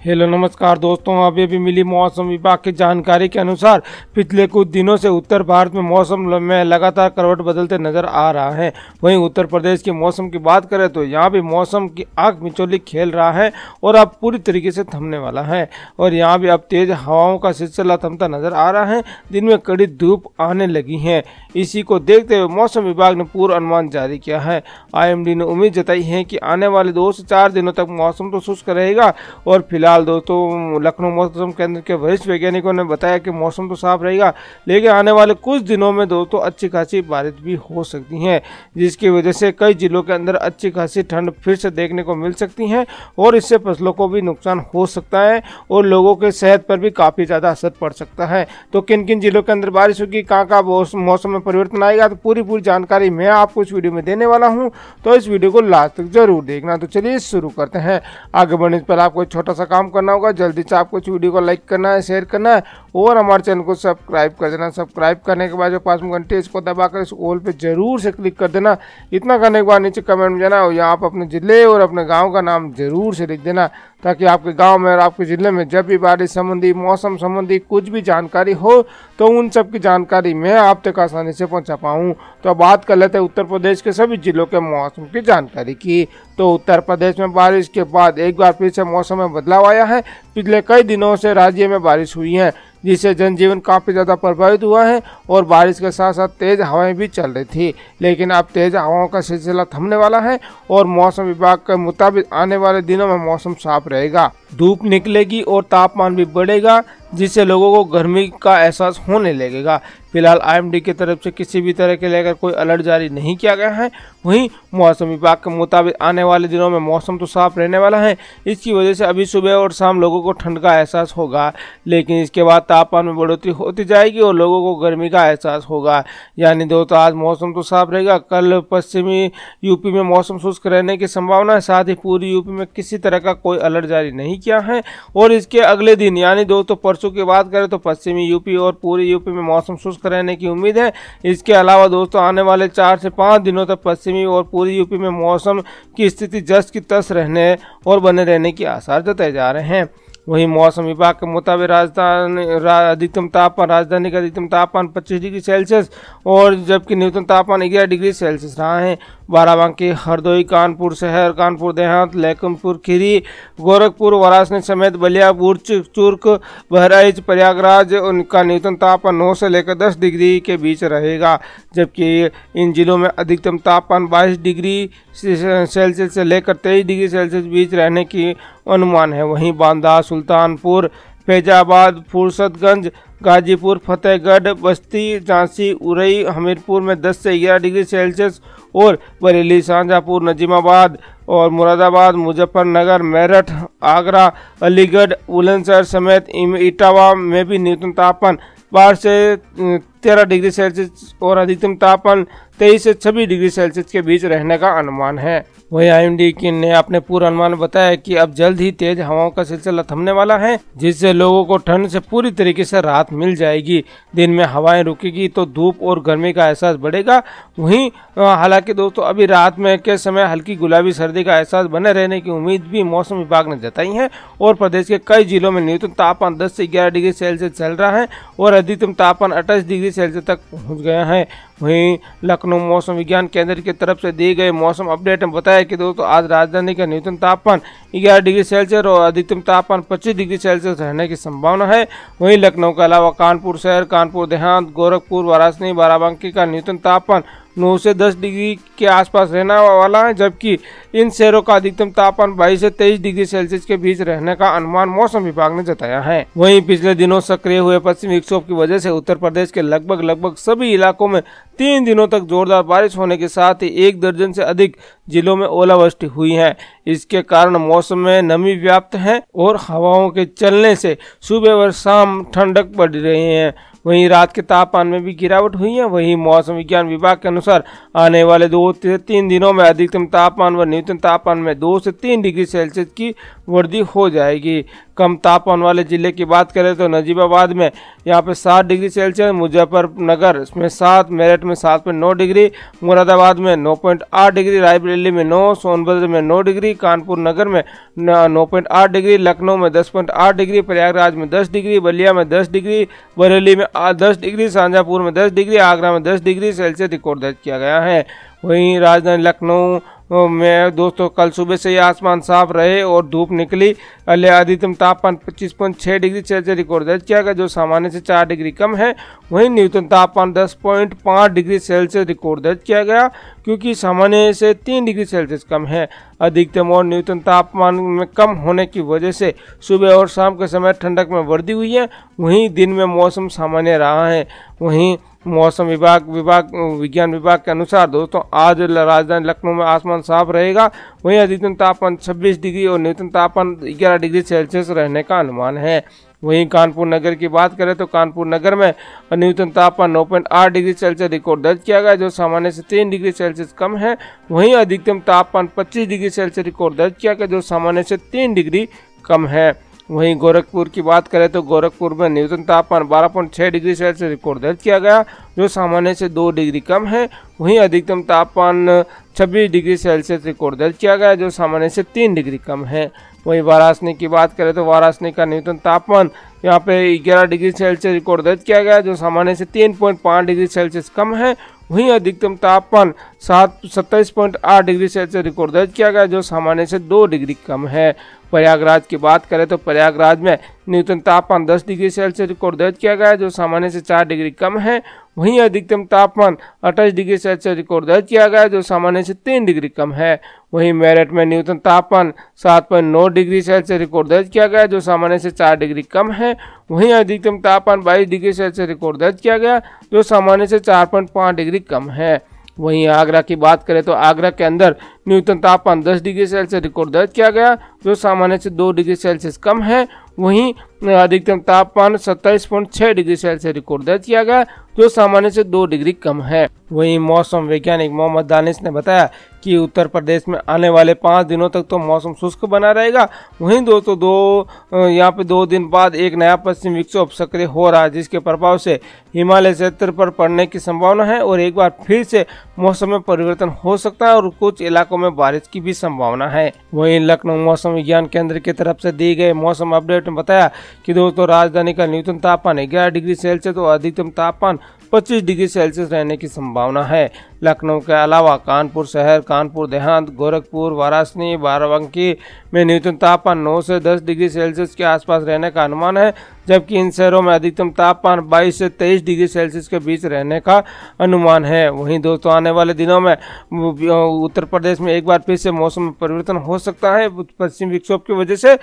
Hello नमस्कार दोस्तों, अभी मिली मौसम विभाग की जानकारी के अनुसार पिछले कुछ दिनों से उत्तर भारत में मौसम में लगातार करवट बदलते नजर आ रहा है। वहीं उत्तर प्रदेश के मौसम की बात करें तो यहाँ भी मौसम की आग मिचौली खेल रहा है और अब पूरी तरीके से थमने वाला है। और यहाँ भी अब तेज हवाओं का सिलसिला थमता नजर आ रहा है। दिन में कड़ी धूप आने लगी है। इसी को देखते हुए मौसम विभाग ने पूर्व अनुमान जारी किया है। IMD ने उम्मीद जताई है कि आने वाले 2 से 4 दिनों तक मौसम तो शुष्क रहेगा। और फिलहाल दोस्तों लखनऊ मौसम केंद्र के वरिष्ठ वैज्ञानिकों ने बताया कि मौसम तो साफ रहेगा, लेकिन आने वाले कुछ दिनों में दोस्तों अच्छी खासी बारिश भी हो सकती है, जिसकी वजह से कई जिलों के अंदर अच्छी खासी ठंड फिर से देखने को मिल सकती है। और इससे फसलों को भी नुकसान हो सकता है और लोगों के सेहत पर भी काफ़ी ज़्यादा असर पड़ सकता है। तो किन किन जिलों के अंदर बारिश होगी, कहाँ मौसम में परिवर्तन आएगा, तो पूरी जानकारी मैं आपको इस वीडियो में देने वाला हूँ। तो इस वीडियो को लास्ट तक जरूर देखना। तो चलिए शुरू करते हैं। आगे बढ़ने से पहले आपको छोटा सा काम करना होगा। जल्दी से आपको इस वीडियो को लाइक करना है, शेयर करना है और हमारे चैनल को सब्सक्राइब कर देना। सब्सक्राइब करने के बाद जो पास में घंटी इसको दबाकर इस ऑल पे जरूर से क्लिक कर देना। इतना करने के बाद नीचे कमेंट में जाना और यहाँ पर अपने जिले और अपने गांव का नाम जरूर से लिख देना, ताकि आपके गांव में और आपके ज़िले में जब भी बारिश संबंधी, मौसम संबंधी कुछ भी जानकारी हो तो उन सब की जानकारी मैं आप तक आसानी से पहुंचा पाऊँ। तो अब बात कर लेते हैं उत्तर प्रदेश के सभी जिलों के मौसम की जानकारी की। तो उत्तर प्रदेश में बारिश के बाद एक बार फिर से मौसम में बदलाव आया है। पिछले कई दिनों से राज्य में बारिश हुई है, जिससे जनजीवन काफ़ी ज़्यादा प्रभावित हुआ है और बारिश के साथ साथ तेज़ हवाएं भी चल रही थी। लेकिन अब तेज़ हवाओं का सिलसिला थमने वाला है और मौसम विभाग के मुताबिक आने वाले दिनों में मौसम साफ रहेगा, धूप निकलेगी और तापमान भी बढ़ेगा, जिससे लोगों को गर्मी का एहसास होने लगेगा। फिलहाल IMD की तरफ से किसी भी तरह के लेकर कोई अलर्ट जारी नहीं किया गया है। वहीं मौसम विभाग के मुताबिक आने वाले दिनों में मौसम तो साफ रहने वाला है। इसकी वजह से अभी सुबह और शाम लोगों को ठंड का एहसास होगा, लेकिन इसके बाद तापमान में बढ़ोतरी होती जाएगी और लोगों को गर्मी का एहसास होगा। यानी दोस्तों आज मौसम तो साफ रहेगा। कल पश्चिमी यूपी में मौसम शुष्क रहने की संभावना है। साथ ही पूरी यूपी में किसी तरह का कोई अलर्ट जारी नहीं किया है। और इसके अगले दिन यानी दोस्तों परसों की बात करें तो पश्चिमी यूपी और पूरी यूपी में मौसम शुष्क रहने की उम्मीद है। इसके अलावा दोस्तों आने वाले 4 से 5 दिनों तक पश्चिमी और पूरी यूपी में मौसम की स्थिति जस की तस रहने और बने रहने की आसार जताए जा रहे हैं। वहीं मौसम विभाग के मुताबिक राजधानी का अधिकतम तापमान 25 डिग्री सेल्सियस और जबकि न्यूनतम तापमान 11 डिग्री सेल्सियस रहा है। बाराबंकी, हरदोई, कानपुर शहर, कानपुर देहात, लखीमपुर खीरी, गोरखपुर, वाराणसी समेत बलिया, बुर्ज, चुर्क, बहराइच, प्रयागराज उनका न्यूनतम तापमान 9 से लेकर 10 डिग्री के बीच रहेगा। जबकि इन जिलों में अधिकतम तापमान 22 डिग्री सेल्सियस से लेकर 23 डिग्री सेल्सियस बीच रहने की अनुमान है। वहीं बांदा, सुल्तानपुर, फैजाबाद, फुर्सतगंज, गाजीपुर, फतेहगढ़, बस्ती, झांसी, उरई, हमीरपुर में 10 से 11 डिग्री सेल्सियस और बरेली, शाहजहांपुर, नजीमाबाद और मुरादाबाद, मुजफ्फरनगर, मेरठ, आगरा, अलीगढ़, बुलंदशहर समेत इटावा में भी न्यूनतम तापमान 12 से 13 डिग्री सेल्सियस और अधिकतम तापमान 23 से 26 डिग्री सेल्सियस के बीच रहने का अनुमान है। वहीं IMD ने अपने पूर्व अनुमान बताया कि अब जल्द ही तेज हवाओं का सिलसिला थमने वाला है, जिससे लोगों को ठंड से पूरी तरीके से राहत मिल जाएगी। दिन में हवाएं रुकेगी तो धूप और गर्मी का एहसास बढ़ेगा। वहीं हालांकि दोस्तों अभी रात में के समय हल्की गुलाबी सर्दी का एहसास बने रहने की उम्मीद भी मौसम विभाग ने जताई है। और प्रदेश के कई जिलों में न्यूनतम तापमान 10 से 11 डिग्री सेल्सियस चल रहा है और अधिकतम तापमान 28 डिग्री सेल्सियस तक पहुँच गया है। वहीं लखनऊ मौसम विज्ञान केंद्र की तरफ से दिए गए मौसम अपडेट में बताया कि दोस्तों आज राजधानी का न्यूनतम तापमान 11 डिग्री सेल्सियस और अधिकतम तापमान 25 डिग्री सेल्सियस रहने की संभावना है। वहीं लखनऊ के अलावा कानपुर शहर, कानपुर देहात, गोरखपुर, वाराणसी, बाराबंकी का न्यूनतम तापमान 9 से 10 डिग्री के आसपास रहने वाला है, जबकि इन शहरों का अधिकतम तापमान 22 से 23 डिग्री सेल्सियस के बीच रहने का अनुमान मौसम विभाग ने जताया है। वहीं पिछले दिनों सक्रिय हुए पश्चिमी विक्षोभ की वजह से उत्तर प्रदेश के लगभग सभी इलाकों में 3 दिनों तक जोरदार बारिश होने के साथ ही 1 दर्जन से अधिक जिलों में ओलावृष्टि हुई है। इसके कारण मौसम में नमी व्याप्त है और हवाओं के चलने से सुबह और शाम ठंडक बढ़ रही है। वहीं रात के तापमान में भी गिरावट हुई है। वहीं मौसम विज्ञान विभाग के अनुसार आने वाले 2 से 3 दिनों में अधिकतम तापमान व न्यूनतम तापमान में 2 से 3 डिग्री सेल्सियस की वृद्धि हो जाएगी। कम तापमान वाले जिले की बात करें तो नजीबाबाद में यहाँ पे 7 डिग्री सेल्सियस, मुजफ्फरनगर में 7, मेरठ में 7.9 डिग्री, मुरादाबाद में 9.8 डिग्री, रायबरेली में 9, सोनभद्र में 9 डिग्री, कानपुर नगर में 9.8 डिग्री, लखनऊ में 10.8 डिग्री, प्रयागराज में 10 डिग्री, बलिया में 10 डिग्री, बरेली में 10 डिग्री, शाहजहांपुर में 10 डिग्री, आगरा में 10 डिग्री सेल्सियस रिकॉर्ड दर्ज किया गया है। वहीं राजधानी लखनऊ में दोस्तों कल सुबह से ही आसमान साफ रहे और धूप निकली। अधिकतम तापमान 25.6 डिग्री सेल्सियस रिकॉर्ड दर्ज किया गया, जो सामान्य से 4 डिग्री कम है। वहीं न्यूनतम तापमान 10.5 डिग्री सेल्सियस रिकॉर्ड दर्ज किया गया, क्योंकि सामान्य से 3 डिग्री सेल्सियस कम है। अधिकतम और न्यूनतम तापमान में कम होने की वजह से सुबह और शाम के समय ठंडक में वृद्धि हुई है। वहीं दिन में मौसम सामान्य रहा है। वहीं मौसम विज्ञान विभाग के अनुसार दोस्तों आज राजधानी लखनऊ में आसमान साफ रहेगा। वहीं अधिकतम तापमान 26 डिग्री और न्यूनतम तापमान 11 डिग्री सेल्सियस रहने का अनुमान है। वहीं कानपुर नगर की बात करें तो कानपुर नगर में न्यूनतम तापमान 9.8 डिग्री सेल्सियस रिकॉर्ड दर्ज किया गया, जो सामान्य से 3 डिग्री सेल्सियस कम है। वहीं अधिकतम तापमान 25 डिग्री सेल्सियस रिकॉर्ड दर्ज किया गया, जो सामान्य से 3 डिग्री कम है। वहीं गोरखपुर की बात करें तो गोरखपुर में न्यूनतम तापमान 12.6 डिग्री सेल्सियस रिकॉर्ड दर्ज किया गया, जो सामान्य से 2 डिग्री कम है। वहीं अधिकतम तापमान 26 डिग्री सेल्सियस रिकॉर्ड दर्ज किया गया, जो सामान्य से 3 डिग्री कम है। वहीं वाराणसी की बात करें तो वाराणसी का न्यूनतम तापमान यहाँ पे 11 डिग्री सेल्सियस रिकॉर्ड दर्ज किया गया, जो सामान्य से 3.5 डिग्री सेल्सियस कम है। वहीं अधिकतम तापमान 27.8 डिग्री सेल्सियस रिकॉर्ड दर्ज किया गया, जो सामान्य से 2 डिग्री कम है। प्रयागराज की बात करें तो प्रयागराज में न्यूनतम तापमान 10 डिग्री सेल्सियस रिकॉर्ड दर्ज किया गया, जो सामान्य से 4 डिग्री कम है। वहीं अधिकतम तापमान 28 डिग्री सेल्सियस रिकॉर्ड दर्ज किया गया, जो सामान्य से 3 डिग्री कम है। वहीं मेरठ में न्यूनतम तापमान 7.9 डिग्री सेल्सियस रिकॉर्ड दर्ज किया गया, जो सामान्य से 4 डिग्री कम है। वहीं अधिकतम तापमान 22 डिग्री सेल्सियस रिकॉर्ड दर्ज किया गया, जो सामान्य से 4.5 डिग्री कम है। वहीं आगरा की बात करें तो आगरा के अंदर न्यूनतम तापमान 10 डिग्री सेल्सियस रिकॉर्ड दर्ज किया गया, जो सामान्य से 2 डिग्री सेल्सियस कम है। वहीं अधिकतम तापमान 27.6 डिग्री सेल्सियस रिकॉर्ड दर्ज किया गया, जो सामान्य से 2 डिग्री कम है। वहीं मौसम वैज्ञानिक मोहम्मद दानिश ने बताया कि उत्तर प्रदेश में आने वाले 5 दिनों तक तो मौसम शुष्क बना रहेगा। वहीं दोस्तों यहाँ पे 2 दिन बाद एक नया पश्चिम विक्षोभ सक्रिय हो रहा है, जिसके प्रभाव से हिमालय क्षेत्र पर पड़ने की संभावना है और एक बार फिर से मौसम में परिवर्तन हो सकता है और कुछ इलाकों में बारिश की भी संभावना है। वहीं लखनऊ मौसम विज्ञान केंद्र की तरफ से दी गई मौसम अपडेट में बताया कि दोस्तों राजधानी का न्यूनतम तापमान 11 डिग्री सेल्सियस और अधिकतम तापमान 25 डिग्री सेल्सियस रहने की संभावना है। लखनऊ के अलावा कानपुर शहर, कानपुर देहात, गोरखपुर, वाराणसी, बाराबंकी में न्यूनतम तापमान 9 से 10 डिग्री सेल्सियस के आसपास रहने का अनुमान है, जबकि इन शहरों में अधिकतम तापमान 22 से 23 डिग्री सेल्सियस के बीच रहने का अनुमान है। वहीं दोस्तों आने वाले दिनों में उत्तर प्रदेश में एक बार फिर से मौसम में परिवर्तन हो सकता है पश्चिम विक्षोभ की वजह से।